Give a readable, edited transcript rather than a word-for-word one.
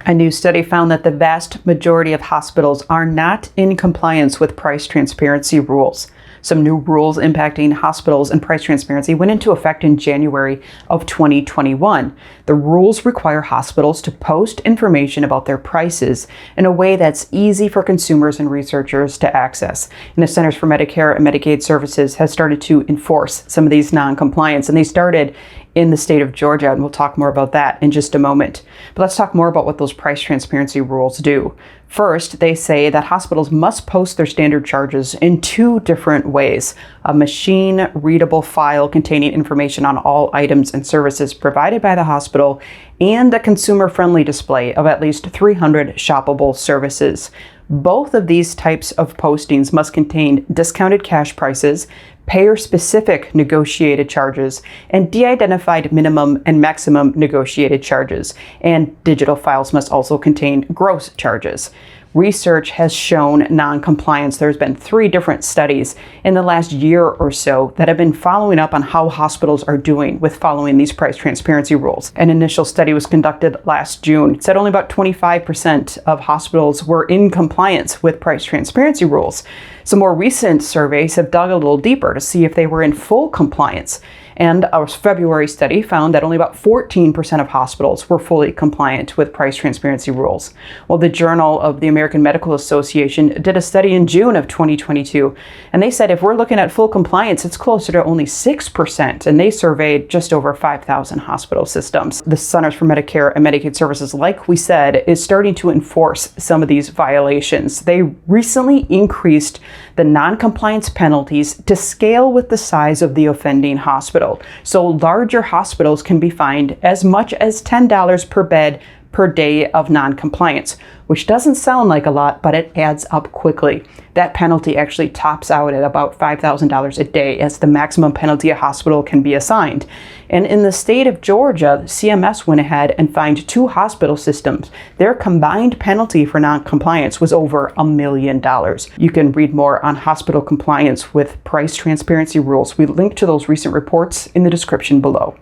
A new study found that the vast majority of hospitals are not in compliance with price transparency rules. Some new rules impacting hospitals and price transparency went into effect in January of 2021. The rules require hospitals to post information about their prices in a way that's easy for consumers and researchers to access. And the Centers for Medicare and Medicaid Services has started to enforce some of these non-compliance, and they started in the state of Georgia, and we'll talk more about that in just a moment. But let's talk more about what those price transparency rules do. First, they say that hospitals must post their standard charges in two different ways: a machine-readable file containing information on all items and services provided by the hospital, and a consumer-friendly display of at least 300 shoppable services. Both of these types of postings must contain discounted cash prices, payer-specific negotiated charges, and de-identified minimum and maximum negotiated charges. And digital files must also contain gross charges. Research has shown non-compliance. There's been 3 different studies in the last year or so that have been following up on how hospitals are doing with following these price transparency rules. An initial study was conducted last June. It said only about 25% of hospitals were in compliance with price transparency rules. Some more recent surveys have dug a little deeper to see if they were in full compliance. And our February study found that only about 14% of hospitals were fully compliant with price transparency rules. Well, the Journal of the American Medical Association did a study in June of 2022, and they said if we're looking at full compliance, it's closer to only 6%, and they surveyed just over 5,000 hospital systems. The Centers for Medicare and Medicaid Services, like we said, is starting to enforce some of these violations. They recently increased the non-compliance penalties to scale with the size of the offending hospital. So larger hospitals can be fined as much as $10 per bed per day of non-compliance, which doesn't sound like a lot, but it adds up quickly. That penalty actually tops out at about $5,000 a day as the maximum penalty a hospital can be assigned. And in the state of Georgia, CMS went ahead and fined 2 hospital systems. Their combined penalty for non-compliance was over $1 million. You can read more on hospital compliance with price transparency rules. We link to those recent reports in the description below.